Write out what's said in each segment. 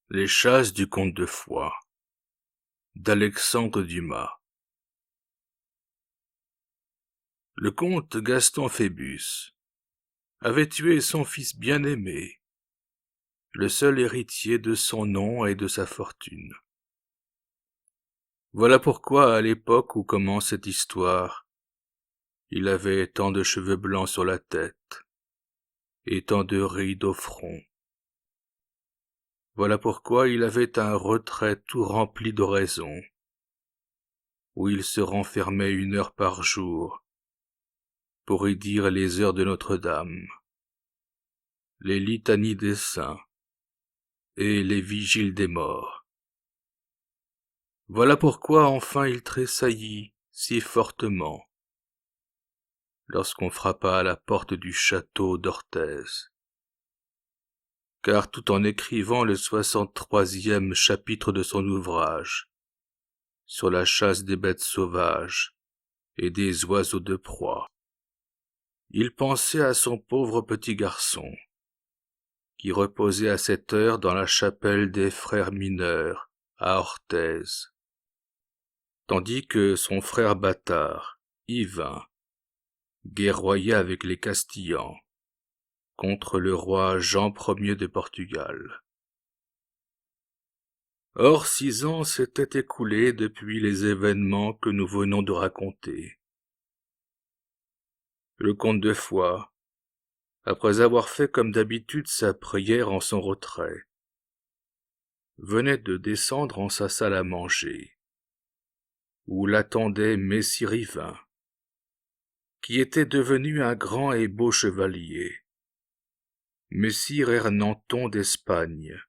Les chasses du comte de Foix d'Alexandre Dumas. Le comte Gaston Phébus avait tué son fils bien-aimé, le seul héritier de son nom et de sa fortune. Voilà pourquoi, à l'époque où commence cette histoire, il avait tant de cheveux blancs sur la tête et tant de rides au front. Voilà pourquoi il avait un retrait tout rempli d'oraisons, où il se renfermait 1 heure par jour pour y dire les heures de Notre-Dame, les litanies des saints et les vigiles des morts. Voilà pourquoi enfin il tressaillit si fortement lorsqu'on frappa à la porte du château d'Orthez. Car tout en écrivant le 63e chapitre de son ouvrage sur la chasse des bêtes sauvages et des oiseaux de proie, il pensait à son pauvre petit garçon, qui reposait à cette heure dans la chapelle des frères mineurs à Orthez, tandis que son frère bâtard, Yvain, guerroyait avec les Castillans contre le roi Jean Ier de Portugal. Or 6 ans s'étaient écoulés depuis les événements que nous venons de raconter. Le comte de Foix, après avoir fait comme d'habitude sa prière en son retrait, venait de descendre en sa salle à manger, où l'attendait messire Yvain, qui était devenu un grand et beau chevalier, messire Ernanton d'Espagne,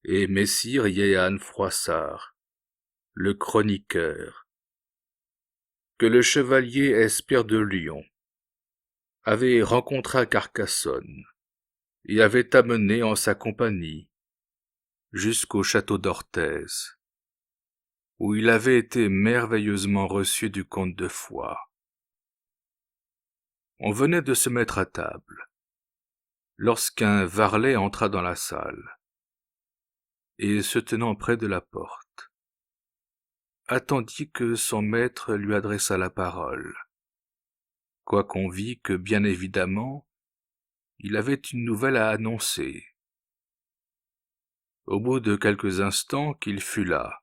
et messire Jehan Froissart, le chroniqueur, que le chevalier Esper de Lyon avait rencontré à Carcassonne et avait amené en sa compagnie jusqu'au château d'Orthez, où il avait été merveilleusement reçu du comte de Foix. On venait de se mettre à table, lorsqu'un varlet entra dans la salle, et se tenant près de la porte, attendit que son maître lui adressât la parole, quoiqu'on vît que, bien évidemment, il avait une nouvelle à annoncer. Au bout de quelques instants qu'il fut là,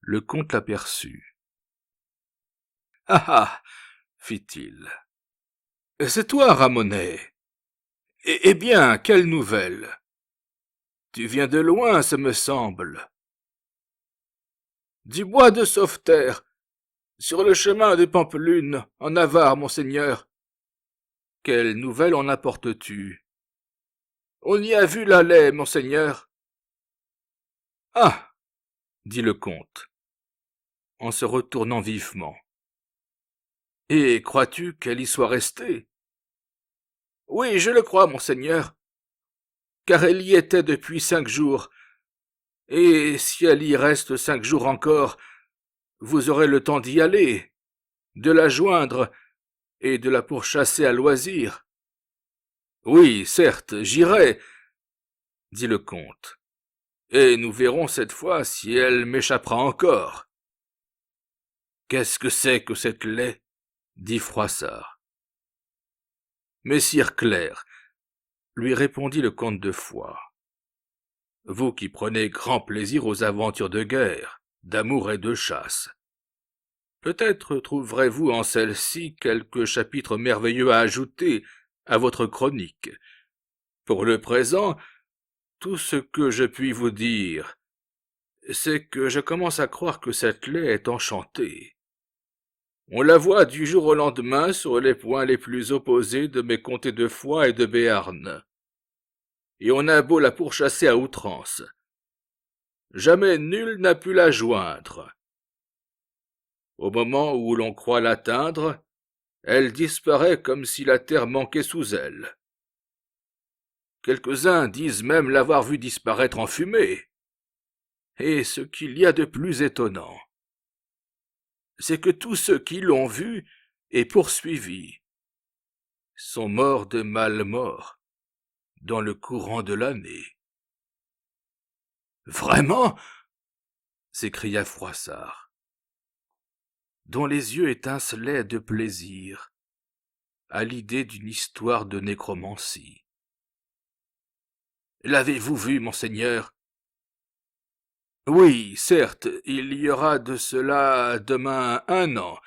le comte l'aperçut. « Ah ah !» fit-il. « C'est toi, Ramonet. Eh bien, quelle nouvelle? Tu viens de loin, ce me semble. » « Du bois de Sauveterre, sur le chemin de Pampelune, en Navarre, monseigneur. »« Quelle nouvelle en apportes-tu? »« On y a vu la laie, monseigneur. »« Ah !» dit le comte, en se retournant vivement. « Et crois-tu qu'elle y soit restée? »« Oui, je le crois, monseigneur, car elle y était depuis 5 jours, et si elle y reste 5 jours encore, vous aurez le temps d'y aller, de la joindre et de la pourchasser à loisir. »« Oui, certes, j'irai, » dit le comte, « et nous verrons cette fois si elle m'échappera encore. »« Qu'est-ce que c'est que cette laie? » dit Froissart. « Messire Clerc, » lui répondit le comte de Foix, « vous qui prenez grand plaisir aux aventures de guerre, d'amour et de chasse, peut-être trouverez-vous en celle-ci quelque chapitre merveilleux à ajouter à votre chronique. Pour le présent, tout ce que je puis vous dire, c'est que je commence à croire que cette laie est enchantée. On la voit du jour au lendemain sur les points les plus opposés de mes comtés de Foix et de Béarn. Et on a beau la pourchasser à outrance, jamais nul n'a pu la joindre. Au moment où l'on croit l'atteindre, elle disparaît comme si la terre manquait sous elle. Quelques-uns disent même l'avoir vue disparaître en fumée. Et ce qu'il y a de plus étonnant, c'est que tous ceux qui l'ont vue et poursuivie sont morts de mal mort dans le courant de l'année. Vraiment? S'écria Froissart, dont les yeux étincelaient de plaisir à l'idée d'une histoire de nécromancie. L'avez-vous vu, monseigneur? Oui, certes, il y aura de cela demain 1 an.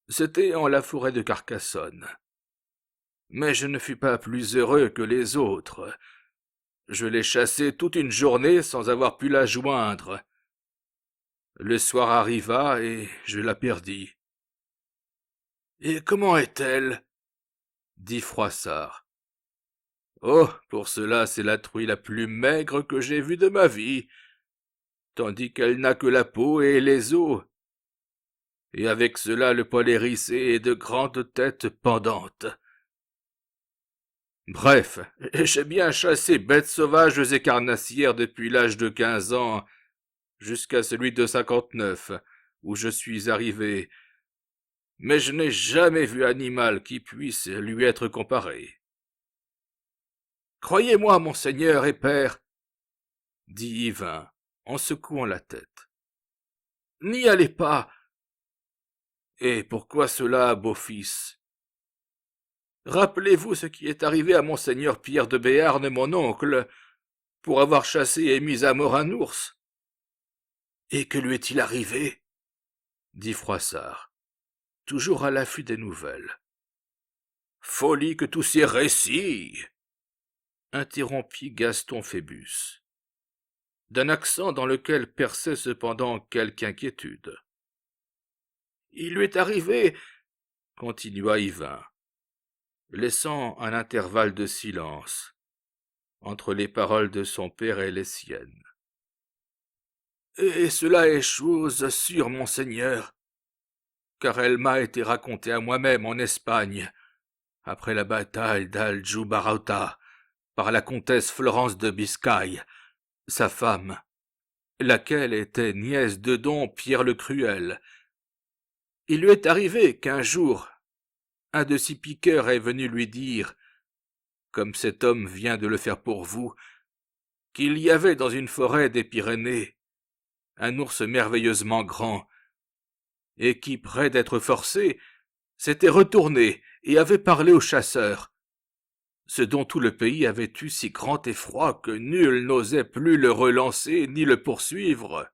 C'était en la forêt de Carcassonne. Mais je ne fus pas plus heureux que les autres. Je l'ai chassée toute une journée sans avoir pu la joindre. Le soir arriva et je la perdis. Et comment est-elle? Dit Froissart. Oh, pour cela, c'est la truie la plus maigre que j'ai vue de ma vie, tandis qu'elle n'a que la peau et les os, et avec cela le poil hérissé et de grandes têtes pendantes. Bref, j'ai bien chassé bêtes sauvages et carnassières depuis l'âge de 15 ans, jusqu'à celui de 59, où je suis arrivé, mais je n'ai jamais vu animal qui puisse lui être comparé. Croyez-moi, monseigneur et père, dit Yvain, en secouant la tête. N'y allez pas. Et pourquoi cela, beau-fils? Rappelez-vous ce qui est arrivé à monseigneur Pierre de Béarn, mon oncle, pour avoir chassé et mis à mort un ours. Et que lui est-il arrivé? Dit Froissart, toujours à l'affût des nouvelles. Folie que tous ces récits! Interrompit Gaston Phébus, d'un accent dans lequel perçait cependant quelque inquiétude. Il lui est arrivé, continua Yvain, laissant un intervalle de silence entre les paroles de son père et les siennes. Et cela est chose sûre, monseigneur, car elle m'a été racontée à moi-même en Espagne, après la bataille d'Aljubarrota, par la comtesse Florence de Biscaye, sa femme, laquelle était nièce de don Pierre le Cruel. Il lui est arrivé qu'un jour, un de ses piqueurs est venu lui dire, comme cet homme vient de le faire pour vous, qu'il y avait dans une forêt des Pyrénées un ours merveilleusement grand, et qui, près d'être forcé, s'était retourné et avait parlé aux chasseurs, ce dont tout le pays avait eu si grand effroi que nul n'osait plus le relancer ni le poursuivre.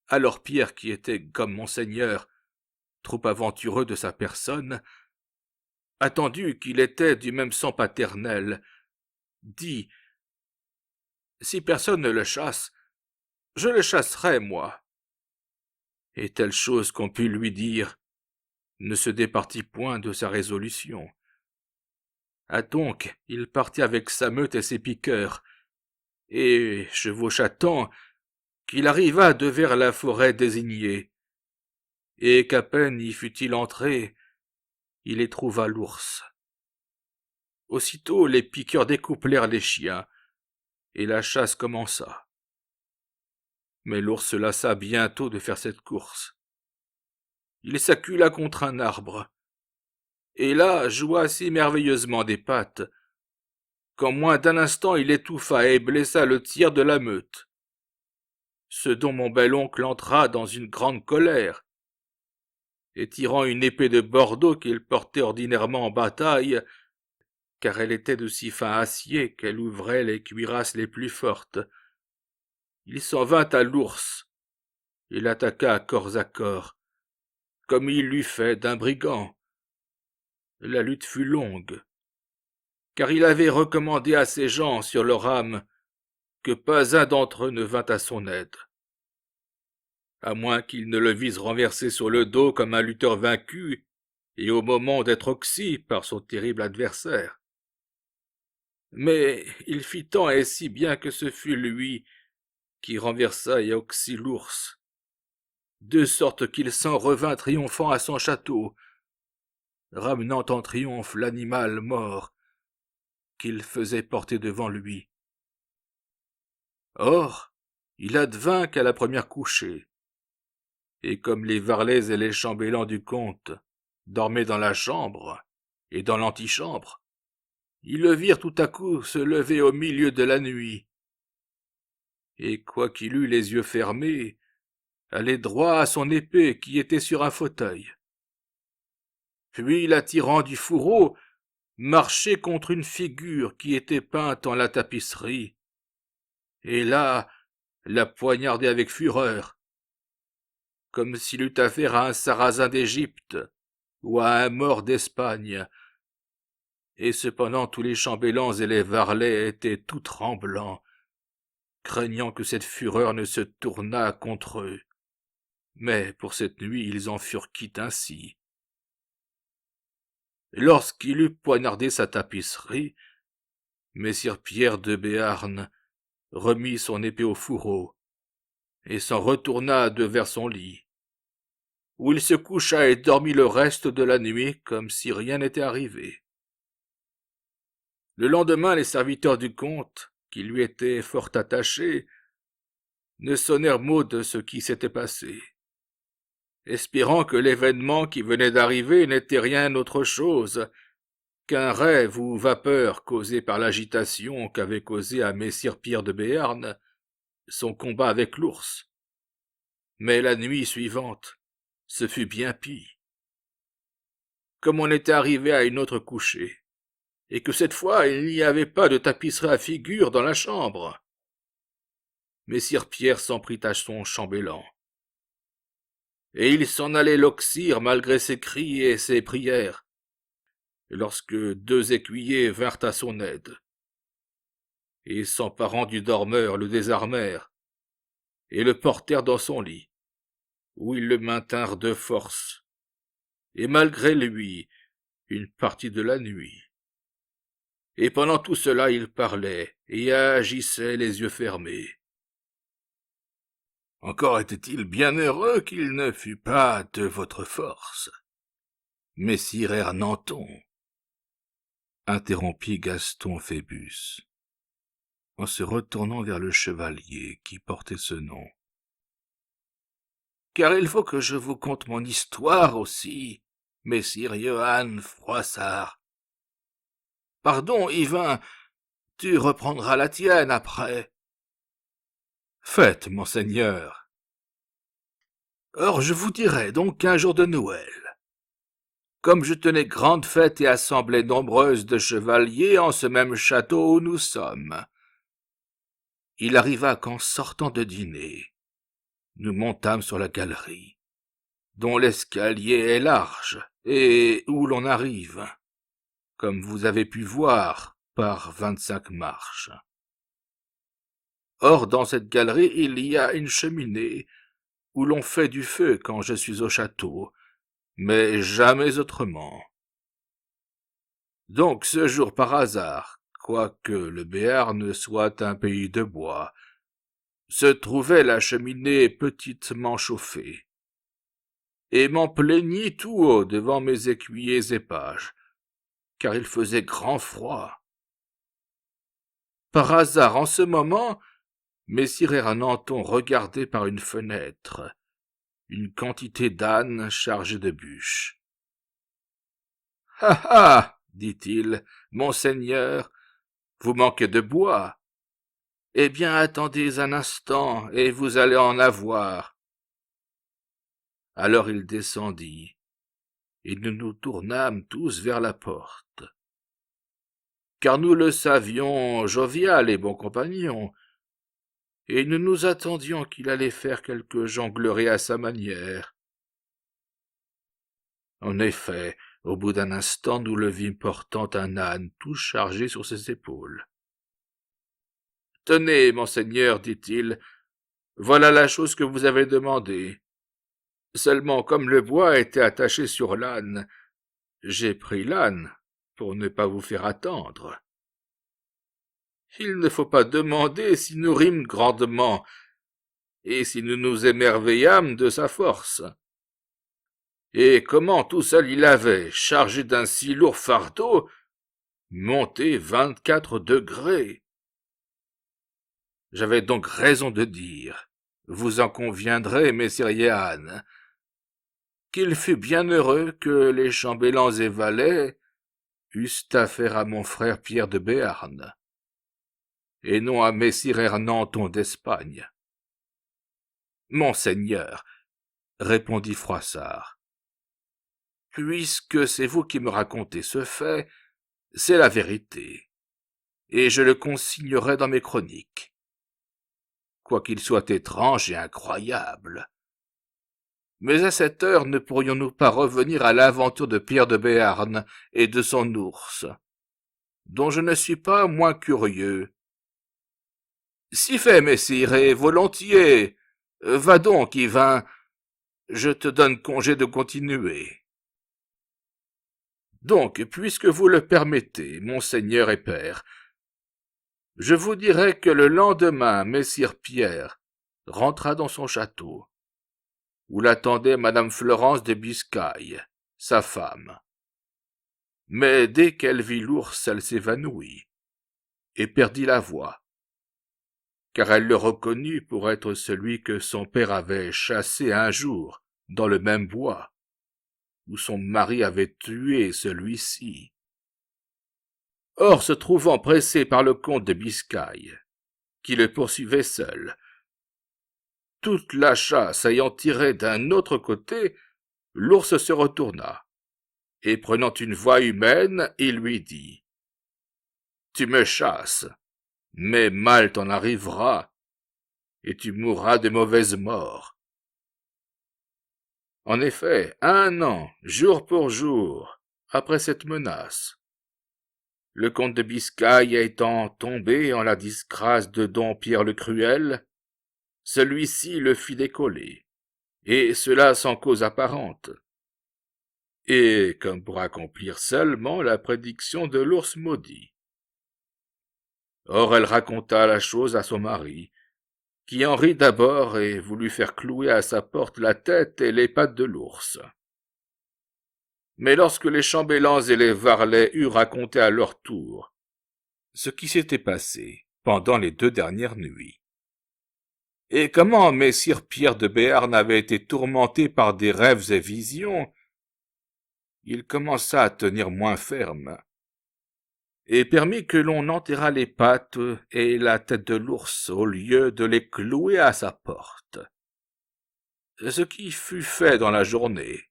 Alors Pierre, qui était, comme monseigneur, trop aventureux de sa personne, attendu qu'il était du même sang paternel, dit « Si personne ne le chasse, je le chasserai, moi. » Et telle chose qu'on put lui dire ne se départit point de sa résolution. Ah donc, il partit avec sa meute et ses piqueurs, et chevaucha tant qu'il arriva devers la forêt désignée, et qu'à peine y fut-il entré, il y trouva l'ours. Aussitôt les piqueurs découplèrent les chiens, et la chasse commença. Mais l'ours se lassa bientôt de faire cette course. Il s'accula contre un arbre, et là joua si merveilleusement des pattes, qu'en moins d'un instant il étouffa et blessa le tiers de la meute. Ce dont mon bel oncle entra dans une grande colère, et tirant une épée de Bordeaux qu'il portait ordinairement en bataille, car elle était de si fin acier qu'elle ouvrait les cuirasses les plus fortes, il s'en vint à l'ours, et l'attaqua à corps, comme il l'eût fait d'un brigand. La lutte fut longue, car il avait recommandé à ses gens sur leur âme que pas un d'entre eux ne vint à son aide, à moins qu'ils ne le vissent renversé sur le dos comme un lutteur vaincu et au moment d'être oxy par son terrible adversaire. Mais il fit tant et si bien que ce fut lui qui renversa et oxy l'ours, de sorte qu'il s'en revint triomphant à son château, ramenant en triomphe l'animal mort qu'il faisait porter devant lui. Or, il advint qu'à la première couchée, et comme les varlets et les chambellans du comte dormaient dans la chambre et dans l'antichambre, ils le virent tout à coup se lever au milieu de la nuit, et quoiqu'il eût les yeux fermés, allait droit à son épée qui était sur un fauteuil. Puis, la tirant du fourreau, marchait contre une figure qui était peinte en la tapisserie, et là, la poignardait avec fureur, comme s'il eût affaire à un sarrasin d'Égypte ou à un Maure d'Espagne, et cependant tous les chambellans et les varlets étaient tout tremblants, craignant que cette fureur ne se tournât contre eux. Mais pour cette nuit ils en furent quittes ainsi. Lorsqu'il eut poignardé sa tapisserie, messire Pierre de Béarn remit son épée au fourreau, et s'en retourna de vers son lit, où il se coucha et dormit le reste de la nuit comme si rien n'était arrivé. Le lendemain, les serviteurs du comte, qui lui étaient fort attachés, ne sonnèrent mot de ce qui s'était passé, espérant que l'événement qui venait d'arriver n'était rien autre chose qu'un rêve ou vapeur causé par l'agitation qu'avait causé à messire Pierre de Béarn son combat avec l'ours. Mais la nuit suivante, ce fut bien pis. Comme on était arrivé à une autre couchée, et que cette fois il n'y avait pas de tapisserie à figure dans la chambre, messire Pierre s'en prit à son chambellan, et il s'en allait l'oxyre malgré ses cris et ses prières, lorsque 2 écuyers vinrent à son aide, et s'emparant du dormeur le désarmèrent, et le portèrent dans son lit, où ils le maintinrent de force, et malgré lui, une partie de la nuit. Et pendant tout cela il parlait, et agissait les yeux fermés. Encore était-il bien heureux qu'il ne fût pas de votre force, messire Ernanton, interrompit Gaston Phébus, en se retournant vers le chevalier qui portait ce nom. Car il faut que je vous conte mon histoire aussi, messire Johann Froissart. Pardon, Yvain, tu reprendras la tienne après. Faites, monseigneur. Or je vous dirai donc qu'un jour de Noël, comme je tenais grande fête et assemblée nombreuse de chevaliers en ce même château où nous sommes, il arriva qu'en sortant de dîner, nous montâmes sur la galerie, dont l'escalier est large et où l'on arrive, comme vous avez pu voir, par 25 marches. Or, dans cette galerie, il y a une cheminée, où l'on fait du feu quand je suis au château, mais jamais autrement. Donc, ce jour par hasard, quoique le Béarn soit un pays de bois, se trouvait la cheminée petitement chauffée, et m'en plaignis tout haut devant mes écuyers et pages, car il faisait grand froid. Par hasard, en ce moment, messire Ernanton regardait par une fenêtre une quantité d'ânes chargés de bûches. « Ah ah !» dit-il, « monseigneur, vous manquez de bois. Eh bien, attendez un instant, et vous allez en avoir. » Alors il descendit, et nous nous tournâmes tous vers la porte. Car nous le savions jovial et bon compagnon, et nous nous attendions qu'il allait faire quelque jonglerie à sa manière. En effet, au bout d'un instant, nous le vîmes portant un âne tout chargé sur ses épaules. « Tenez, monseigneur, dit-il, voilà la chose que vous avez demandée. Seulement, comme le bois était attaché sur l'âne, j'ai pris l'âne pour ne pas vous faire attendre. Il ne faut pas demander si nous rîmes grandement, et si nous nous émerveillâmes de sa force. Et comment tout seul il avait, chargé d'un si lourd fardeau, monté 24 degrés. J'avais donc raison de dire, vous en conviendrez, messire Jehan, qu'il fut bien heureux que les chambellans et valets eussent affaire à mon frère Pierre de Béarn. et non à messire Hernanton d'Espagne. Monseigneur, répondit Froissart, puisque c'est vous qui me racontez ce fait, c'est la vérité, et je le consignerai dans mes chroniques, quoiqu'il soit étrange et incroyable. Mais à cette heure ne pourrions-nous pas revenir à l'aventure de Pierre de Béarn et de son ours, dont je ne suis pas moins curieux. Si fait, messire, et volontiers. Va donc, Yvain, je te donne congé de continuer. Donc, puisque vous le permettez, monseigneur et père, je vous dirai que le lendemain, messire Pierre rentra dans son château, où l'attendait madame Florence de Biscaye, sa femme. Mais dès qu'elle vit l'ours, elle s'évanouit, et perdit la voix, car elle le reconnut pour être celui que son père avait chassé un jour dans le même bois, où son mari avait tué celui-ci. Or, se trouvant pressé par le comte de Biscaye, qui le poursuivait seul, toute la chasse ayant tiré d'un autre côté, l'ours se retourna, et prenant une voix humaine, il lui dit « Tu me chasses, mais mal t'en arrivera, et tu mourras de mauvaise mort. » En effet, 1 an, jour pour jour, après cette menace, le comte de Biscaye étant tombé en la disgrâce de don Pierre le Cruel, celui-ci le fit décoller, et cela sans cause apparente, et comme pour accomplir seulement la prédiction de l'ours maudit. Or elle raconta la chose à son mari, qui en rit d'abord et voulut faire clouer à sa porte la tête et les pattes de l'ours. Mais lorsque les chambellans et les varlets eurent raconté à leur tour ce qui s'était passé pendant les 2 dernières nuits, et comment messire Pierre de Béarn avait été tourmenté par des rêves et visions, il commença à tenir moins ferme, et permit que l'on enterrât les pattes et la tête de l'ours au lieu de les clouer à sa porte, ce qui fut fait dans la journée.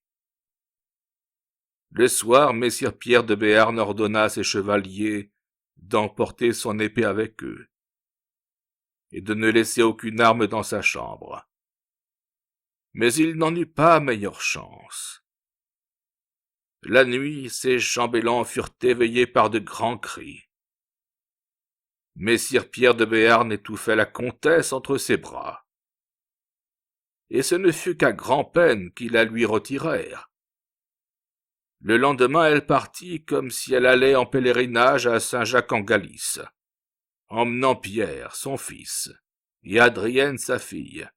Le soir, messire Pierre de Béarn ordonna à ses chevaliers d'emporter son épée avec eux, et de ne laisser aucune arme dans sa chambre. Mais il n'en eut pas meilleure chance. La nuit, ses chambellans furent éveillés par de grands cris. Messire Pierre de Béarn étouffait la comtesse entre ses bras, et ce ne fut qu'à grand-peine qu'ils la lui retirèrent. Le lendemain, elle partit comme si elle allait en pèlerinage à Saint-Jacques-en-Galice, emmenant Pierre, son fils, et Adrienne, sa fille.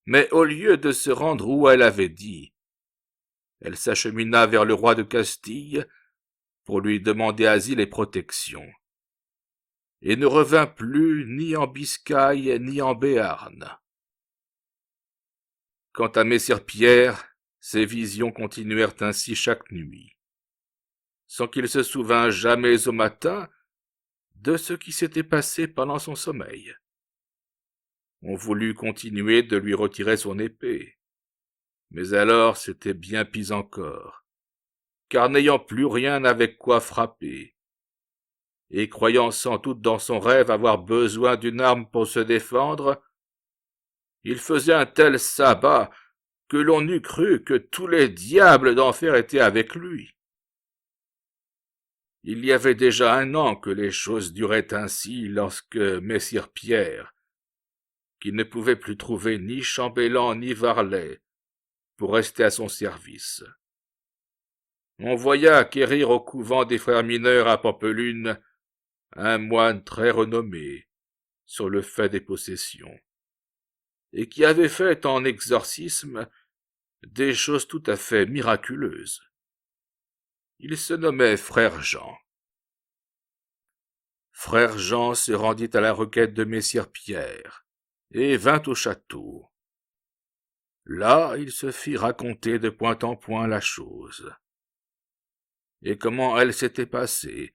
Mais au lieu de se rendre où elle avait dit, elle s'achemina vers le roi de Castille pour lui demander asile et protection, et ne revint plus ni en Biscaye ni en Béarn. Quant à messire Pierre, ses visions continuèrent ainsi chaque nuit, sans qu'il se souvînt jamais au matin de ce qui s'était passé pendant son sommeil. On voulut continuer de lui retirer son épée, mais alors c'était bien pis encore, car n'ayant plus rien avec quoi frapper, et croyant sans doute dans son rêve avoir besoin d'une arme pour se défendre, il faisait un tel sabbat que l'on eût cru que tous les diables d'enfer étaient avec lui. Il y avait déjà 1 an que les choses duraient ainsi lorsque messire Pierre, qui ne pouvait plus trouver ni chambellan ni varlet pour rester à son service, envoya quérir au couvent des frères mineurs à Pampelune un moine très renommé sur le fait des possessions, et qui avait fait en exorcisme des choses tout à fait miraculeuses. Il se nommait frère Jean. Frère Jean se rendit à la requête de messire Pierre, et vint au château. Là, il se fit raconter de point en point la chose, et comment elle s'était passée,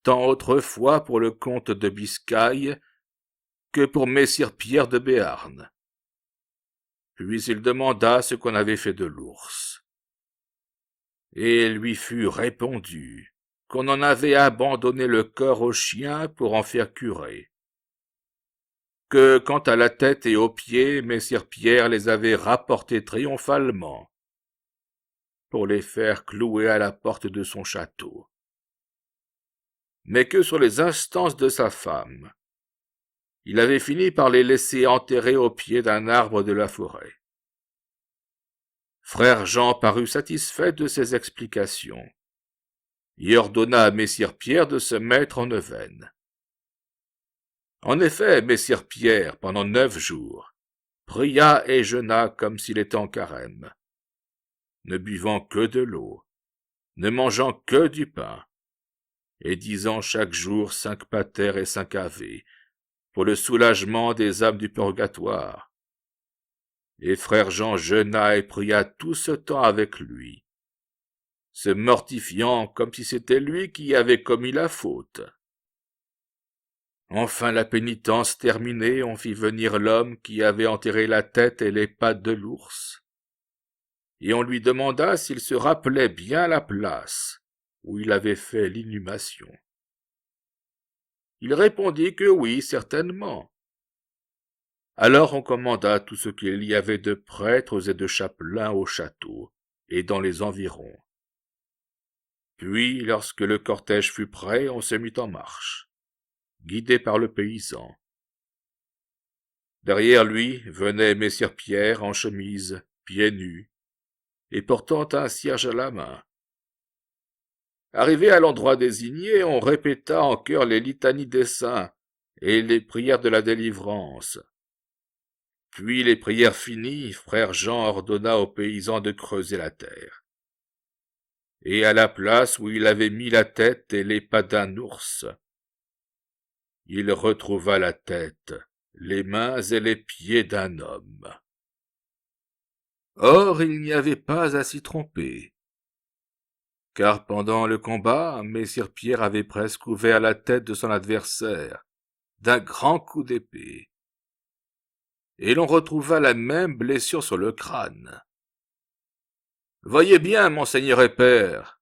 tant autrefois pour le comte de Biscaye que pour messire Pierre de Béarn. Puis il demanda ce qu'on avait fait de l'ours. Et lui fut répondu qu'on en avait abandonné le corps aux chiens pour en faire curer, que quant à la tête et aux pieds, messire Pierre les avait rapportés triomphalement pour les faire clouer à la porte de son château, mais que sur les instances de sa femme, il avait fini par les laisser enterrer au pied d'un arbre de la forêt. Frère Jean parut satisfait de ces explications et ordonna à messire Pierre de se mettre en neuvaine. En effet, messire Pierre, pendant 9 jours, pria et jeûna comme s'il était en carême, ne buvant que de l'eau, ne mangeant que du pain, et disant chaque jour 5 pater et 5 ave, pour le soulagement des âmes du purgatoire. Et frère Jean jeûna et pria tout ce temps avec lui, se mortifiant comme si c'était lui qui avait commis la faute. Enfin la pénitence terminée, on fit venir l'homme qui avait enterré la tête et les pattes de l'ours, et on lui demanda s'il se rappelait bien la place où il avait fait l'inhumation. Il répondit que oui, certainement. Alors on commanda tout ce qu'il y avait de prêtres et de chapelains au château et dans les environs. Puis, lorsque le cortège fut prêt, on se mit en marche, guidé par le paysan. Derrière lui venait messire Pierre en chemise, pieds nus, et portant un cierge à la main. Arrivé à l'endroit désigné, on répéta en chœur les litanies des saints et les prières de la délivrance. Puis, les prières finies, frère Jean ordonna aux paysans de creuser la terre. Et à la place où il avait mis la tête et les pattes d'un ours, il retrouva la tête, les mains et les pieds d'un homme. Or, il n'y avait pas à s'y tromper, car pendant le combat, messire Pierre avait presque ouvert la tête de son adversaire d'un grand coup d'épée, et l'on retrouva la même blessure sur le crâne. « Voyez bien, monseigneur et père,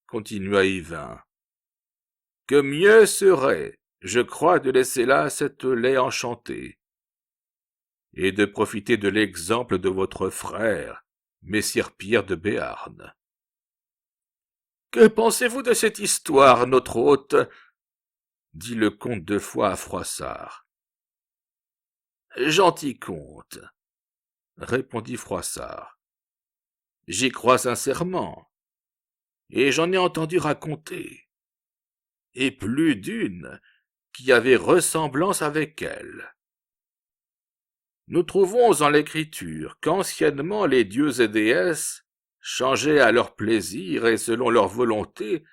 continua Yvain, que mieux serait, je crois, de laisser là cette lait enchantée, et de profiter de l'exemple de votre frère, messire Pierre de Béarn. »« Que pensez-vous de cette histoire, notre hôte ?» dit le comte de Foix à Froissart. « Gentil comte, » répondit Froissart. « J'y crois sincèrement, et j'en ai entendu raconter, et plus d'une qui avait ressemblance avec elle. Nous trouvons en l'Écriture qu'anciennement les dieux et déesses changeaient à leur plaisir et selon leur volonté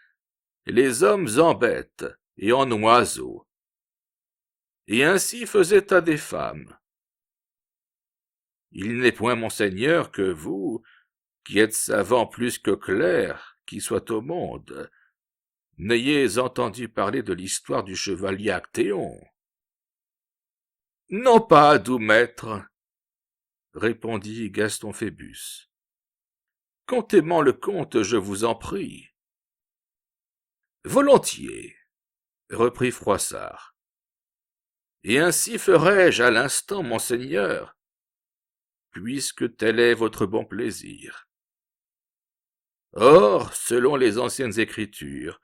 les hommes en bêtes et en oiseaux, et ainsi faisaient à des femmes. Il n'est point, monseigneur, que vous, qui êtes savant plus que clerc, qui soit au monde, n'ayez entendu parler de l'histoire du chevalier Actéon. »« Non pas, doux maître, » répondit Gaston Phébus. « Contez-m'en le conte, je vous en prie. »« Volontiers, » reprit Froissart. « Et ainsi ferai-je à l'instant, monseigneur, puisque tel est votre bon plaisir. Or, selon les anciennes écritures,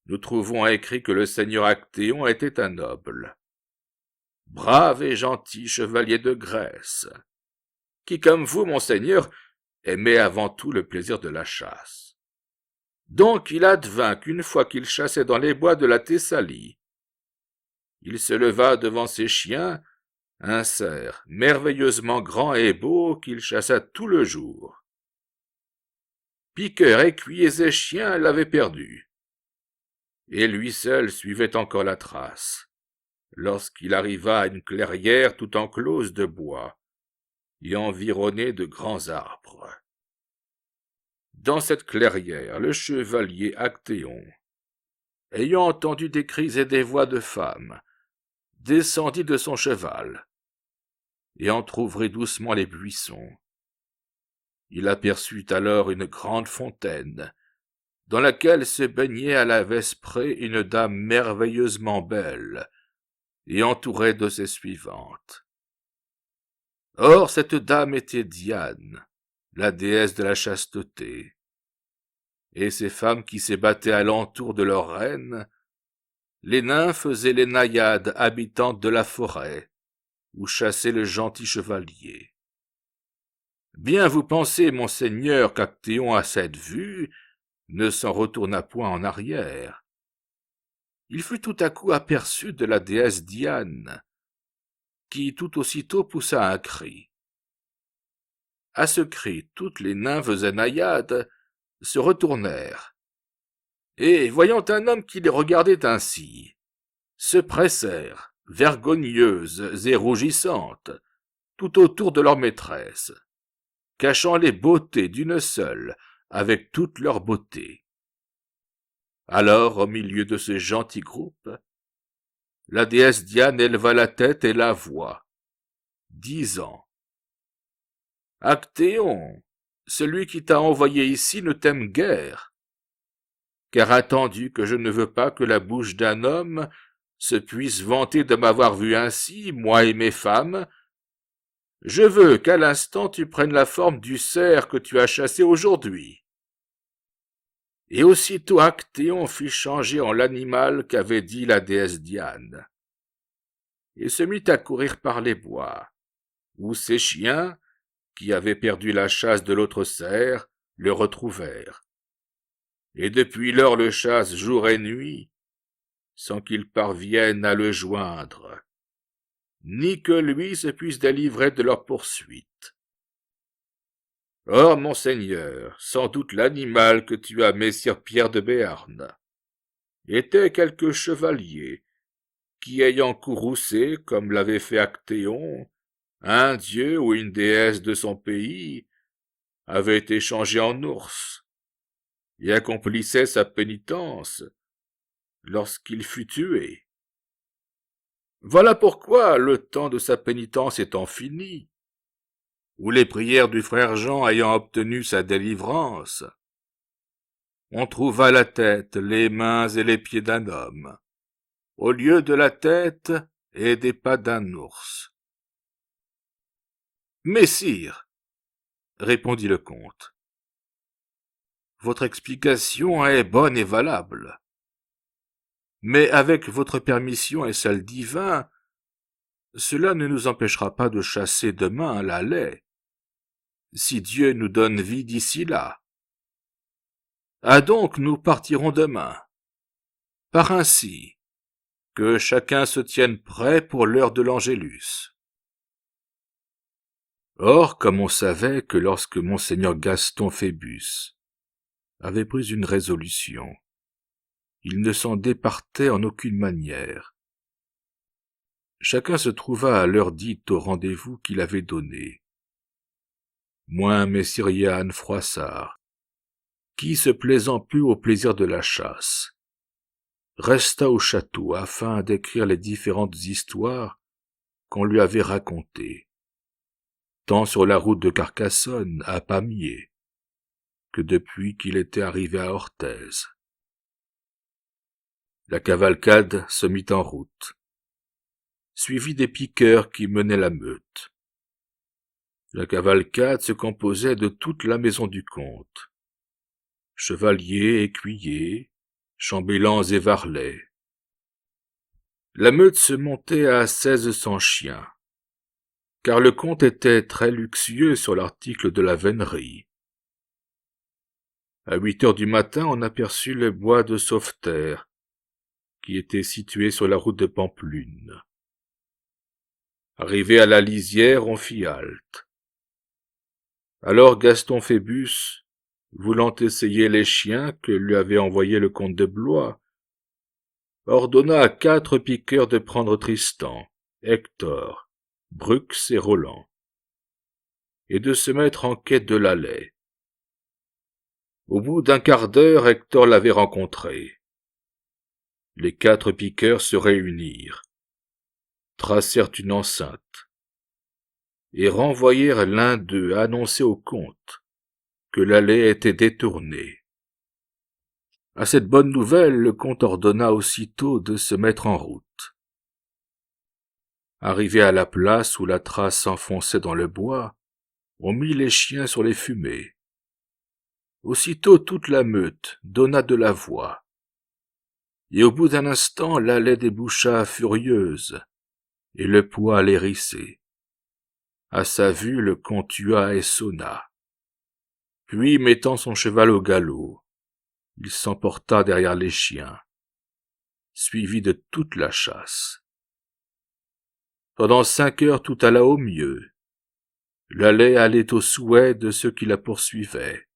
nous trouvons écrit que le seigneur Actéon était un noble, brave et gentil chevalier de Grèce, qui, comme vous, monseigneur, aimait avant tout le plaisir de la chasse. Donc il advint qu'une fois qu'il chassait dans les bois de la Thessalie, il se leva devant ses chiens un cerf merveilleusement grand et beau qu'il chassa tout le jour. Piqueurs, écuyers et chiens l'avaient perdu, et lui seul suivait encore la trace, lorsqu'il arriva à une clairière tout enclose de bois et environnée de grands arbres. Dans cette clairière, le chevalier Actéon ayant entendu des cris et des voix de femmes, descendit de son cheval et entr'ouvrit doucement les buissons. Il aperçut alors une grande fontaine, dans laquelle se baignait à la vesprée une dame merveilleusement belle, et entourée de ses suivantes. Or cette dame était Diane, la déesse de la chasteté, et ces femmes qui s'ébattaient alentour de leur reine, les nymphes et les naïades habitantes de la forêt, où chassait le gentil chevalier. Bien vous pensez, monseigneur, qu'Actéon, à cette vue, ne s'en retourna point en arrière. Il fut tout à coup aperçu de la déesse Diane, qui tout aussitôt poussa un cri. À ce cri, toutes les nymphes et naïades se retournèrent, et, voyant un homme qui les regardait ainsi, se pressèrent, vergogneuses et rougissantes, tout autour de leur maîtresse, cachant les beautés d'une seule avec toute leur beauté. Alors, au milieu de ce gentil groupe, la déesse Diane éleva la tête et la voix, disant « Actéon, celui qui t'a envoyé ici ne t'aime guère, car attendu que je ne veux pas que la bouche d'un homme se puisse vanter de m'avoir vu ainsi, moi et mes femmes, je veux qu'à l'instant tu prennes la forme du cerf que tu as chassé aujourd'hui. » Et aussitôt Actéon fit changer en l'animal qu'avait dit la déesse Diane. Il se mit à courir par les bois, où ses chiens, qui avaient perdu la chasse de l'autre cerf, le retrouvèrent. Et depuis lors le chasse jour et nuit, sans qu'ils parviennent à le joindre, ni que lui se puisse délivrer de leur poursuite. Or, monseigneur, sans doute l'animal que tua messire Pierre de Béarn était quelque chevalier qui, ayant courroucé, comme l'avait fait Actéon, un dieu ou une déesse de son pays, avait été changé en ours et accomplissait sa pénitence lorsqu'il fut tué. Voilà pourquoi, le temps de sa pénitence étant fini, ou les prières du frère Jean ayant obtenu sa délivrance, on trouva la tête, les mains et les pieds d'un homme, au lieu de la tête et des pas d'un ours. « Messire, répondit le comte, votre explication est bonne et valable. Mais avec votre permission et celle divin, cela ne nous empêchera pas de chasser demain la laie, si Dieu nous donne vie d'ici là. Ah donc, nous partirons demain. Par ainsi, que chacun se tienne prêt pour l'heure de l'Angélus. » Or, comme on savait que lorsque monseigneur Gaston Phébus avait pris une résolution, il ne s'en départait en aucune manière, chacun se trouva à l'heure dite au rendez-vous qu'il avait donné, moins messire Yann Froissart, qui, se plaisant plus au plaisir de la chasse, resta au château afin d'écrire les différentes histoires qu'on lui avait racontées, tant sur la route de Carcassonne à Pamiers que depuis qu'il était arrivé à Orthez. La cavalcade se mit en route, suivie des piqueurs qui menaient la meute. La cavalcade se composait de toute la maison du comte, chevaliers, écuyers, chambellans et varlets. La meute se montait à 1600 chiens, car le comte était très luxueux sur l'article de la vénerie. À 8 heures du matin, on aperçut le bois de Sauveterre, qui était situé sur la route de Pampelune. Arrivé à la lisière, on fit halte. Alors Gaston Phébus, voulant essayer les chiens que lui avait envoyés le comte de Blois, ordonna à 4 piqueurs de prendre Tristan, Hector, Brux et Roland, et de se mettre en quête de la laie. Au bout d'un quart d'heure, Hector l'avait rencontré. Les 4 piqueurs se réunirent, tracèrent une enceinte, et renvoyèrent l'un d'eux annoncer au comte que l'allée était détournée. À cette bonne nouvelle, le comte ordonna aussitôt de se mettre en route. Arrivé à la place où la trace s'enfonçait dans le bois, on mit les chiens sur les fumées. Aussitôt toute la meute donna de la voix, et au bout d'un instant l'allée déboucha furieuse, et le poil hérissé. À sa vue, le comte tua et sonna. Puis, mettant son cheval au galop, il s'emporta derrière les chiens, suivi de toute la chasse. Pendant 5 heures tout alla au mieux. L'allée allait au souhait de ceux qui la poursuivaient,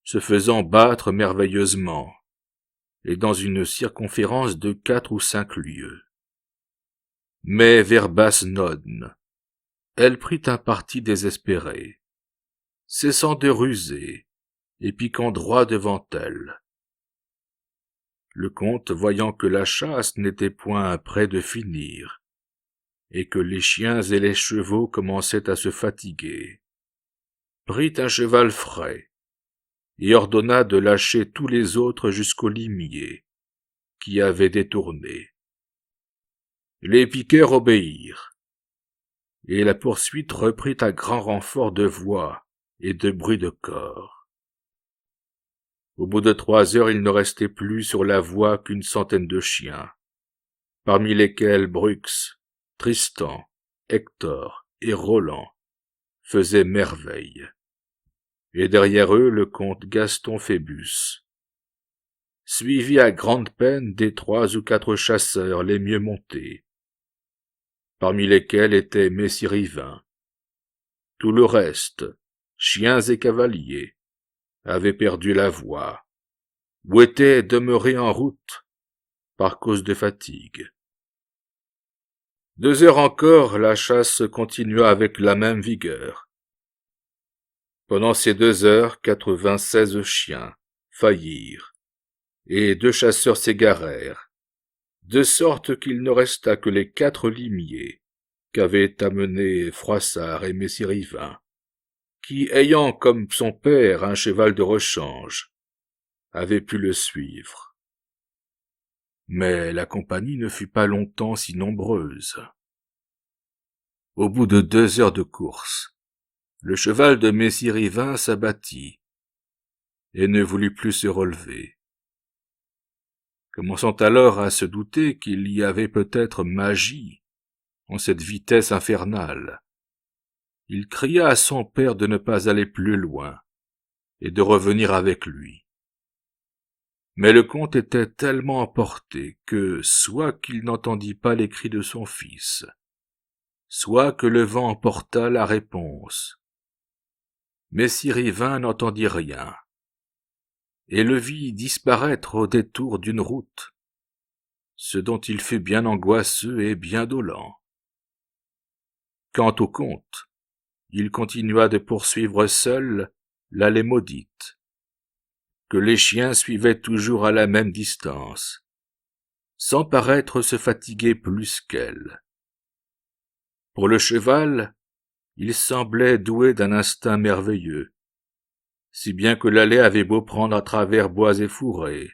se faisant battre merveilleusement, et dans une circonférence de 4 ou 5 lieues. Mais vers Basse-Nonne, elle prit un parti désespéré, cessant de ruser et piquant droit devant elle. Le comte, voyant que la chasse n'était point près de finir, et que les chiens et les chevaux commençaient à se fatiguer, prit un cheval frais, et ordonna de lâcher tous les autres jusqu'au limier, qui avait détourné. Les piqueurs obéirent, et la poursuite reprit à grand renfort de voix et de bruit de corps. Au bout de 3 heures, il ne restait plus sur la voie qu'une centaine de chiens, parmi lesquels Brux, Tristan, Hector et Roland faisaient merveille, et derrière eux le comte Gaston Phébus, suivi à grande peine des 3 ou 4 chasseurs les mieux montés, parmi lesquels était Messire Yvain. Tout le reste, chiens et cavaliers, avait perdu la voie, ou était demeuré en route par cause de fatigue. 2 heures encore, la chasse continua avec la même vigueur. Pendant ces 2 heures, 96 chiens faillirent, et 2 chasseurs s'égarèrent, de sorte qu'il ne resta que les 4 limiers qu'avaient amenés Froissart et Messire Yvain, qui, ayant comme son père un cheval de rechange, avaient pu le suivre. Mais la compagnie ne fut pas longtemps si nombreuse. Au bout de 2 heures de course, le cheval de Messire Yvain s'abattit et ne voulut plus se relever. Commençant alors à se douter qu'il y avait peut-être magie en cette vitesse infernale, il cria à son père de ne pas aller plus loin et de revenir avec lui. Mais le comte était tellement emporté que, soit qu'il n'entendit pas les cris de son fils, soit que le vent emporta la réponse, Messire Yvain n'entendit rien, et le vit disparaître au détour d'une route, ce dont il fut bien angoisseux et bien dolent. Quant au comte, il continua de poursuivre seul l'allée maudite, que les chiens suivaient toujours à la même distance, sans paraître se fatiguer plus qu'elle. Pour le cheval, il semblait doué d'un instinct merveilleux, si bien que l'allée avait beau prendre à travers bois et fourrés.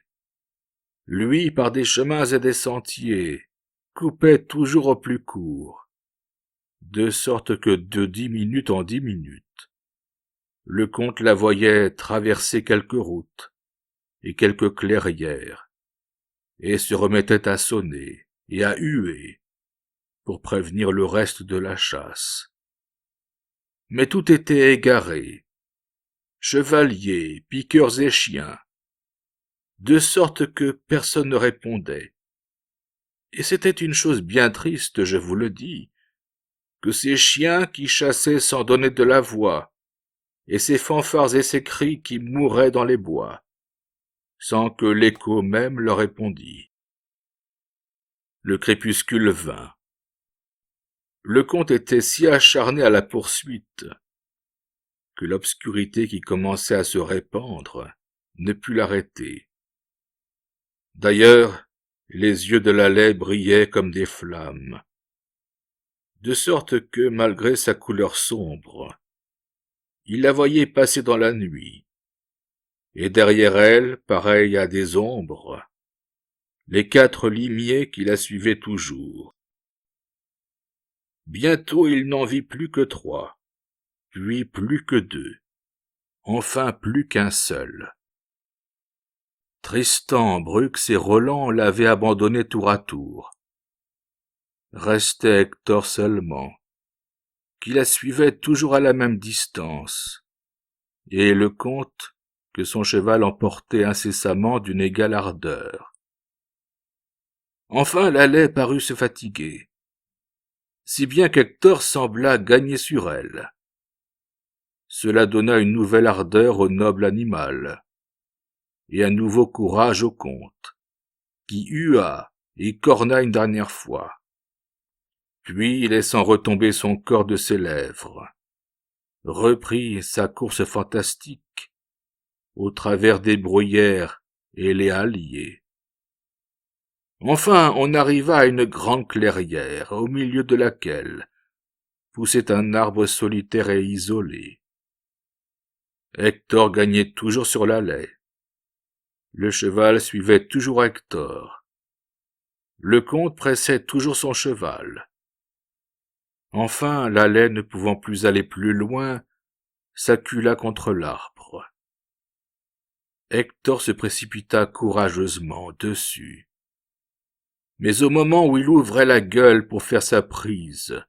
Lui, par des chemins et des sentiers, coupait toujours au plus court, de sorte que de 10 minutes en 10 minutes, le comte la voyait traverser quelques routes et quelques clairières, et se remettait à sonner et à huer pour prévenir le reste de la chasse. Mais tout était égaré, chevaliers, piqueurs et chiens, de sorte que personne ne répondait. Et c'était une chose bien triste, je vous le dis, que ces chiens qui chassaient sans donner de la voix, et ces fanfares et ces cris qui mouraient dans les bois, sans que l'écho même leur répondît. Le crépuscule vint. Le comte était si acharné à la poursuite que l'obscurité qui commençait à se répandre ne put l'arrêter. D'ailleurs, Les yeux de Lallet brillaient comme des flammes, de sorte que, malgré sa couleur sombre, il la voyait passer dans la nuit, et derrière elle, pareilles à des ombres, les 4 limiers qui la suivaient toujours. Bientôt il n'en vit plus que 3, puis plus que 2, enfin plus qu'un seul. Tristan, Brux et Roland l'avaient abandonné tour à tour. Restait Hector seulement, qui la suivait toujours à la même distance, et le comte, que son cheval emportait incessamment d'une égale ardeur. Enfin Lallet parut se fatiguer, si bien qu'Hector sembla gagner sur elle. Cela donna une nouvelle ardeur au noble animal, et un nouveau courage au comte, qui hua et corna une dernière fois. Puis, laissant retomber son corps de ses lèvres, reprit sa course fantastique au travers des bruyères et les halliers. Enfin, on arriva à une grande clairière, au milieu de laquelle poussait un arbre solitaire et isolé. Hector gagnait toujours sur Lallet. Le cheval suivait toujours Hector. Le comte pressait toujours son cheval. Enfin, Lallet, ne pouvant plus aller plus loin, s'accula contre l'arbre. Hector se précipita courageusement dessus. Mais au moment où il ouvrait la gueule pour faire sa prise,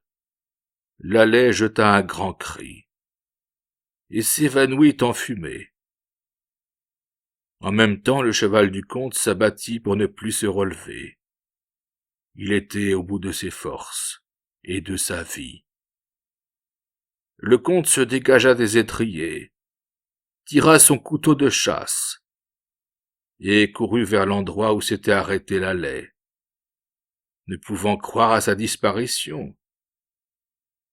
Lallet jeta un grand cri et s'évanouit en fumée. En même temps, le cheval du comte s'abattit pour ne plus se relever. Il était au bout de ses forces et de sa vie. Le comte se dégagea des étriers, tira son couteau de chasse et courut vers l'endroit où s'était arrêté Lallet, ne pouvant croire à sa disparition.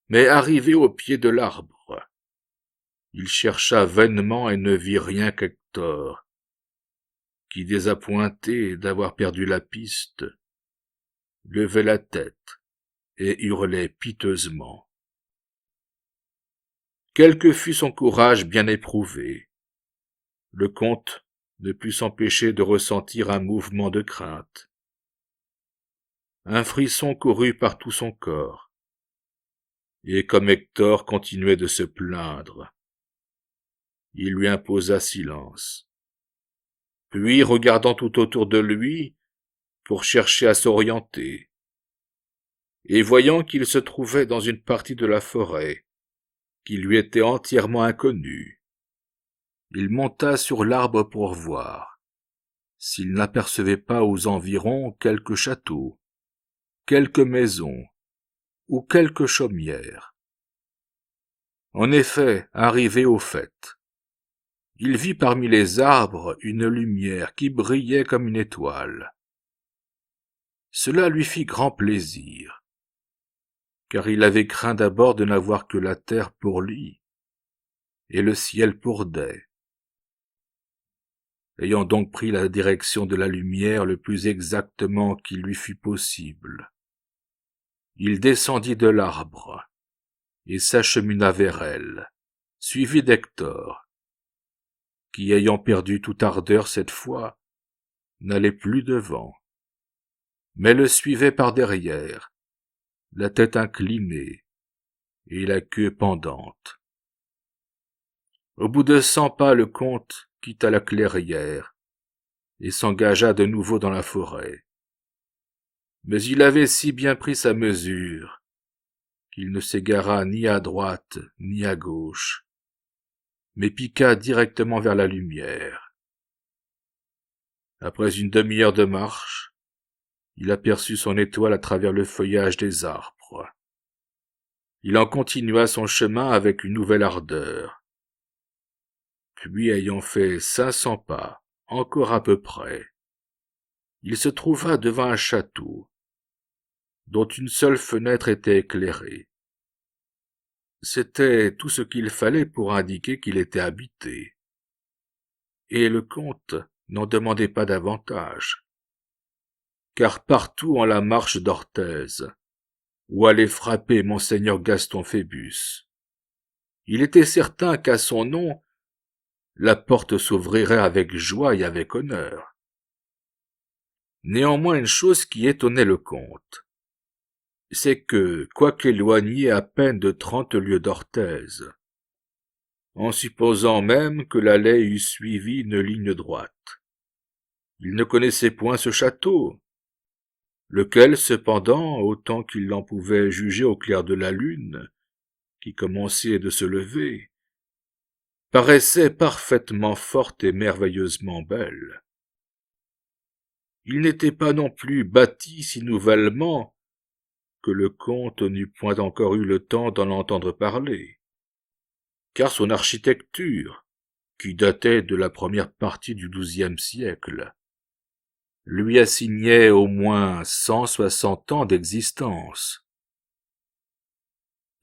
Mais arrivé au pied de l'arbre, il chercha vainement et ne vit rien qu'Hector, qui, désappointé d'avoir perdu la piste, levait la tête et hurlait piteusement. Quel que fût son courage bien éprouvé, le comte ne put s'empêcher de ressentir un mouvement de crainte. Un frisson courut par tout son corps, et comme Hector continuait de se plaindre, il lui imposa silence. Puis, regardant tout autour de lui, pour chercher à s'orienter, et voyant qu'il se trouvait dans une partie de la forêt qui lui était entièrement inconnue, il monta sur l'arbre pour voir s'il n'apercevait pas aux environs quelque château, quelque maison ou quelque chaumière. En effet, arrivé au faîte, il vit parmi les arbres une lumière qui brillait comme une étoile. Cela lui fit grand plaisir, car il avait craint d'abord de n'avoir que la terre pour lit et le ciel pour dais. Ayant donc pris la direction de la lumière le plus exactement qu'il lui fut possible, il descendit de l'arbre et s'achemina vers elle, suivi d'Hector, qui, ayant perdu toute ardeur cette fois, n'allait plus devant, mais le suivait par derrière, la tête inclinée et la queue pendante. Au bout de 100 pas, le comte quitta la clairière et s'engagea de nouveau dans la forêt. Mais il avait si bien pris sa mesure qu'il ne s'égara ni à droite ni à gauche, mais piqua directement vers la lumière. Après une demi-heure de marche, il aperçut son étoile à travers le feuillage des arbres. Il en continua son chemin avec une nouvelle ardeur. Puis, ayant fait 500 pas, encore à peu près, il se trouva devant un château, dont une seule fenêtre était éclairée. C'était tout ce qu'il fallait pour indiquer qu'il était habité. Et le comte n'en demandait pas davantage. car partout en la marche d'Orthez, où allait frapper monseigneur Gaston Phébus, il était certain qu'à son nom, la porte s'ouvrirait avec joie et avec honneur. Néanmoins, une chose qui étonnait le comte, c'est que, quoiqu'éloigné à peine de 30 lieues d'Orthez, en supposant même que l'allée eût suivi une ligne droite, il ne connaissait point ce château, lequel, cependant, autant qu'il en pouvait juger au clair de la lune, qui commençait de se lever, paraissait parfaitement forte et merveilleusement belle. Il n'était pas non plus bâti si nouvellement que le comte n'eût point encore eu le temps d'en entendre parler, car son architecture, qui datait de la première partie du XIIe siècle, lui assignait au moins 160 ans d'existence.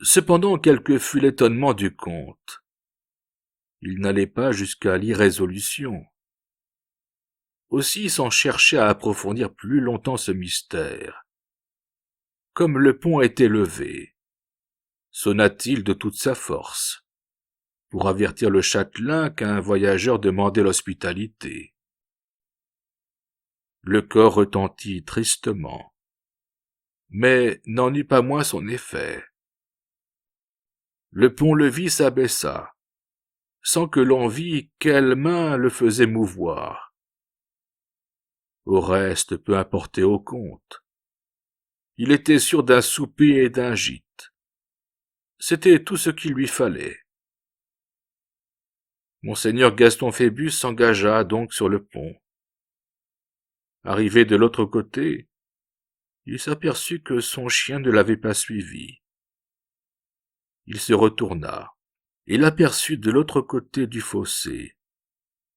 Cependant, quel que fût l'étonnement du comte, il n'allait pas jusqu'à l'irrésolution. Aussi, sans chercher à approfondir plus longtemps ce mystère, comme le pont était levé, sonna-t-il de toute sa force, pour avertir le châtelain qu'un voyageur demandait l'hospitalité. Le corps retentit tristement, mais n'en eut pas moins son effet. Le pont-levis s'abaissa, sans que l'on vît quelle main le faisait mouvoir. Au reste, peu importait au comte. Il était sûr d'un souper et d'un gîte. C'était tout ce qu'il lui fallait. Monseigneur Gaston Phébus s'engagea donc sur le pont. Arrivé de l'autre côté, il s'aperçut que son chien ne l'avait pas suivi. Il se retourna et l'aperçut de l'autre côté du fossé,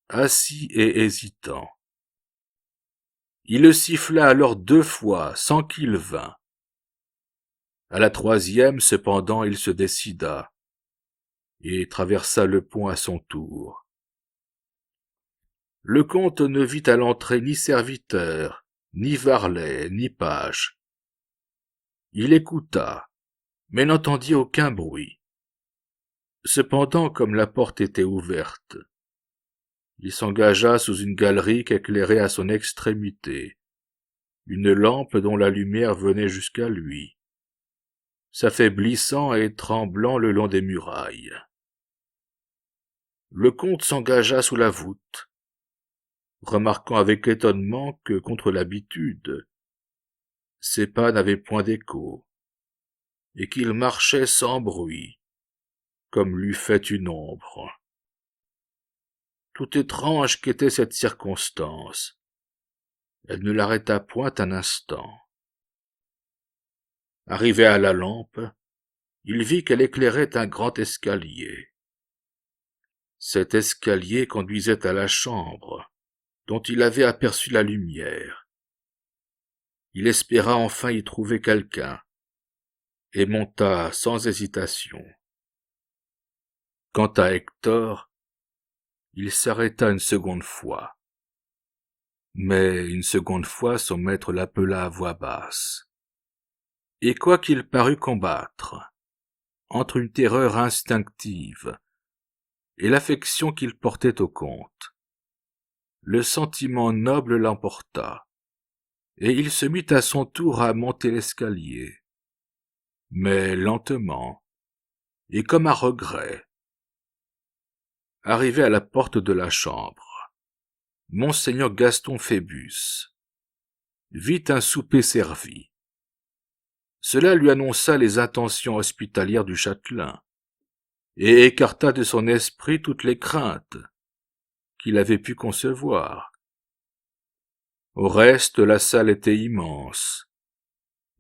assis et hésitant. Il le siffla alors 2 fois sans qu'il vînt. À la 3e, cependant, il se décida et traversa le pont à son tour. Le comte ne vit à l'entrée ni serviteur, ni varlet, ni page. Il écouta, mais n'entendit aucun bruit. Cependant, comme la porte était ouverte, il s'engagea sous une galerie qu'éclairait à son extrémité une lampe dont la lumière venait jusqu'à lui, s'affaiblissant et tremblant le long des murailles. Le comte s'engagea sous la voûte, remarquant avec étonnement que, contre l'habitude, ses pas n'avaient point d'écho, et qu'il marchait sans bruit, comme l'eût fait une ombre. Tout étrange qu'était cette circonstance, elle ne l'arrêta point un instant. Arrivé à la lampe, il vit qu'elle éclairait un grand escalier. Cet escalier conduisait à la chambre, dont il avait aperçu la lumière. Il espéra enfin y trouver quelqu'un, et monta sans hésitation. Quant à Hector, il s'arrêta une seconde fois. Mais une seconde fois son maître l'appela à voix basse. Et quoiqu'il parût combattre, entre une terreur instinctive et l'affection qu'il portait au comte, le sentiment noble l'emporta, et il se mit à son tour à monter l'escalier, mais lentement, et comme à regret. Arrivé à la porte de la chambre, monseigneur Gaston Phébus vit un souper servi. Cela lui annonça les intentions hospitalières du châtelain, et écarta de son esprit toutes les craintes qu'il avait pu concevoir. Au reste, la salle était immense,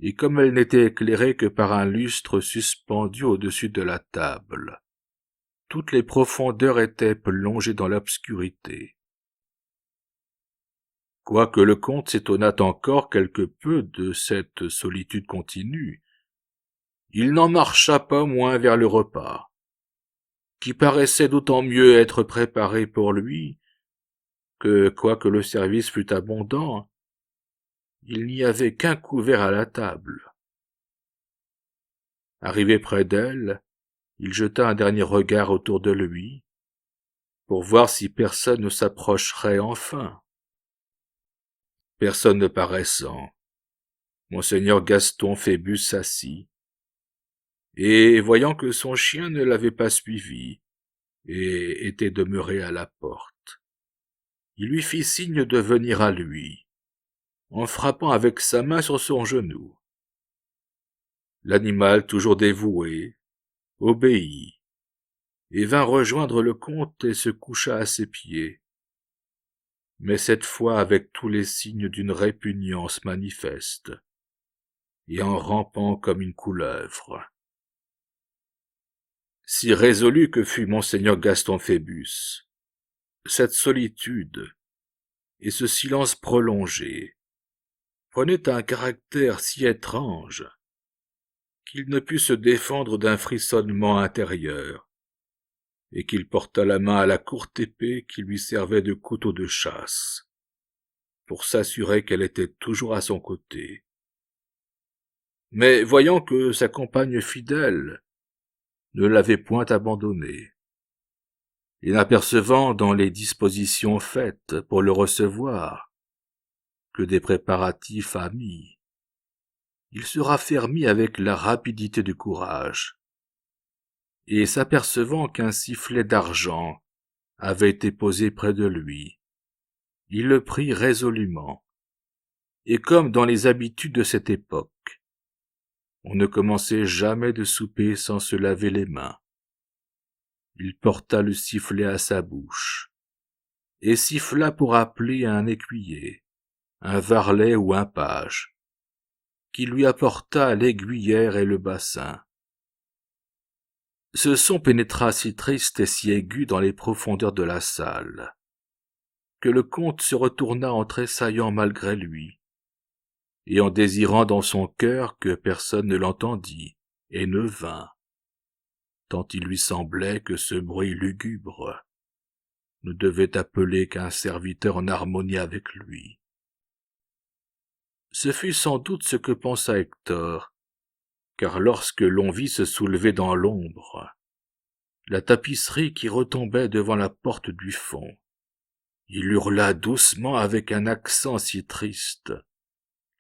et comme elle n'était éclairée que par un lustre suspendu au-dessus de la table, toutes les profondeurs étaient plongées dans l'obscurité. Quoique le comte s'étonnât encore quelque peu de cette solitude continue, il n'en marcha pas moins vers le repas, qui paraissait d'autant mieux être préparé pour lui que, quoique le service fût abondant, il n'y avait qu'un couvert à la table. Arrivé près d'elle, il jeta un dernier regard autour de lui, pour voir si personne ne s'approcherait enfin. Personne ne paraissant, monseigneur Gaston Phébus s'assit, et voyant que son chien ne l'avait pas suivi, et était demeuré à la porte, il lui fit signe de venir à lui, en frappant avec sa main sur son genou. L'animal, toujours dévoué, obéit, et vint rejoindre le comte et se coucha à ses pieds, mais cette fois avec tous les signes d'une répugnance manifeste, et en rampant comme une couleuvre. Si résolu que fût monseigneur Gaston Phébus, cette solitude et ce silence prolongé prenaient un caractère si étrange qu'il ne put se défendre d'un frissonnement intérieur, et qu'il porta la main à la courte épée qui lui servait de couteau de chasse, pour s'assurer qu'elle était toujours à son côté. Mais voyant que sa compagne fidèle ne l'avait point abandonné, et n'apercevant dans les dispositions faites pour le recevoir que des préparatifs amis, il se raffermit avec la rapidité du courage, et s'apercevant qu'un sifflet d'argent avait été posé près de lui, il le prit résolument, et comme dans les habitudes de cette époque, on ne commençait jamais de souper sans se laver les mains. Il porta le sifflet à sa bouche, et siffla pour appeler un écuyer, un varlet ou un page, qui lui apporta l'aiguillère et le bassin. Ce son pénétra si triste et si aigu dans les profondeurs de la salle, que le comte se retourna en tressaillant malgré lui, et en désirant dans son cœur que personne ne l'entendît et ne vînt, tant il lui semblait que ce bruit lugubre ne devait appeler qu'un serviteur en harmonie avec lui. Ce fut sans doute ce que pensa Hector, car lorsque l'on vit se soulever dans l'ombre la tapisserie qui retombait devant la porte du fond, il hurla doucement avec un accent si triste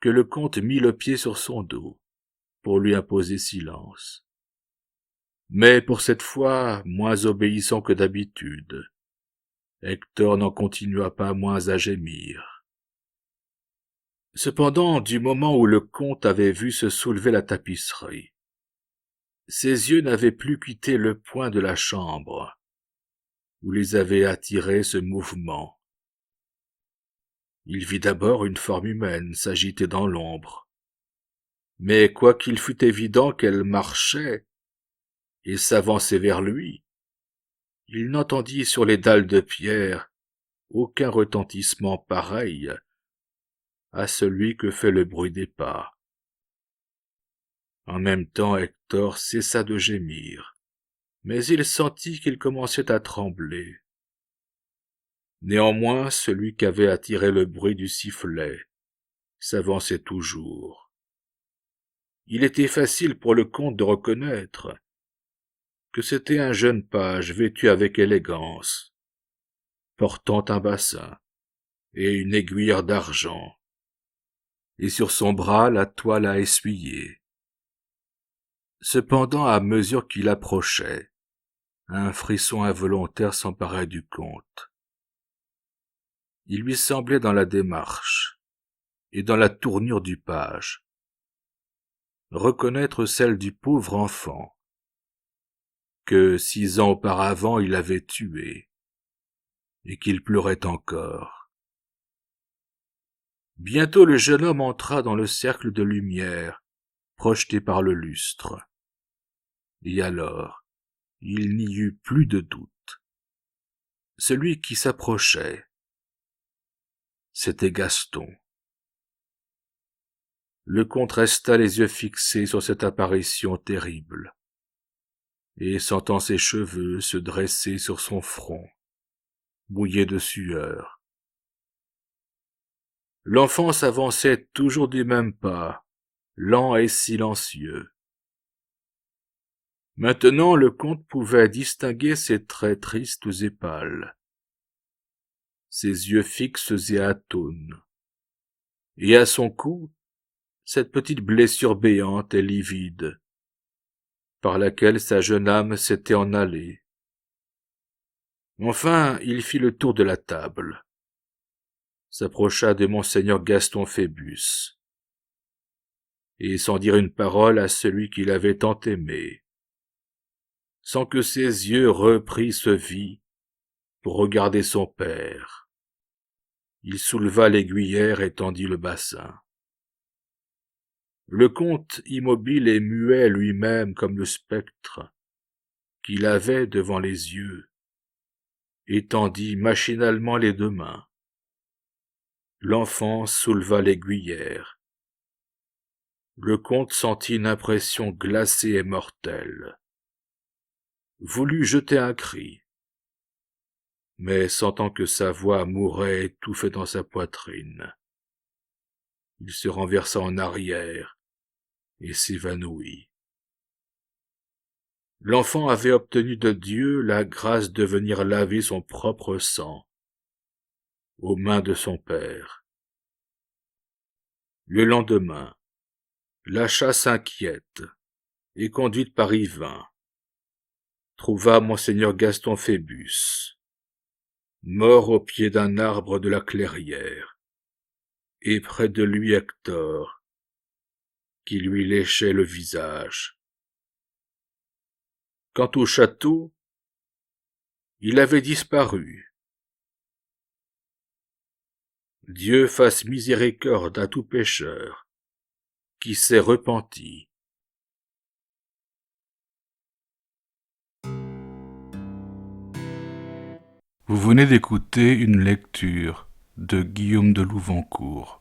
que le comte mit le pied sur son dos pour lui imposer silence. Mais pour cette fois, moins obéissant que d'habitude, Hector n'en continua pas moins à gémir. Cependant, du moment où le comte avait vu se soulever la tapisserie, ses yeux n'avaient plus quitté le point de la chambre, où les avait attirés ce mouvement. Il vit d'abord une forme humaine s'agiter dans l'ombre, mais quoiqu'il fût évident qu'elle marchait et s'avançait vers lui, il n'entendit sur les dalles de pierre aucun retentissement pareil à celui que fait le bruit des pas. En même temps, Hector cessa de gémir, mais il sentit qu'il commençait à trembler. Néanmoins, celui qu'avait attiré le bruit du sifflet s'avançait toujours. Il était facile pour le comte de reconnaître que c'était un jeune page vêtu avec élégance, portant un bassin et une aiguillère d'argent, et sur son bras la toile à essuyer. Cependant, à mesure qu'il approchait, un frisson involontaire s'emparait du comte. Il lui semblait dans la démarche et dans la tournure du page reconnaître celle du pauvre enfant que 6 ans auparavant il avait tué et qu'il pleurait encore. Bientôt le jeune homme entra dans le cercle de lumière projeté par le lustre, et alors il n'y eut plus de doute. Celui qui s'approchait, c'était Gaston. Le comte resta les yeux fixés sur cette apparition terrible, et sentant ses cheveux se dresser sur son front, mouillé de sueur. L'enfant s'avançait toujours du même pas, lent et silencieux. Maintenant le comte pouvait distinguer ses traits tristes et pâles, ses yeux fixes et atones, et à son cou, cette petite blessure béante et livide, par laquelle sa jeune âme s'était en allée. Enfin, il fit le tour de la table, s'approcha de monseigneur Gaston Phébus, et sans dire une parole à celui qu'il avait tant aimé, sans que ses yeux reprissent vie pour regarder son père, il souleva l'aiguillère et tendit le bassin. Le comte, immobile et muet lui-même comme le spectre qu'il avait devant les yeux, étendit machinalement les deux mains. L'enfant souleva l'aiguillère. Le comte sentit une impression glacée et mortelle. Voulut jeter un cri, mais sentant que sa voix mourait étouffée dans sa poitrine, il se renversa en arrière et s'évanouit. L'enfant avait obtenu de Dieu la grâce de venir laver son propre sang aux mains de son père. Le lendemain, la chasse inquiète et conduite par Yvain trouva monseigneur Gaston Phébus, mort au pied d'un arbre de la clairière, et près de lui Hector, qui lui léchait le visage. Quant au château, il avait disparu. Dieu fasse miséricorde à tout pécheur qui s'est repenti. Vous venez d'écouter une lecture de Guillaume de Louvancourt.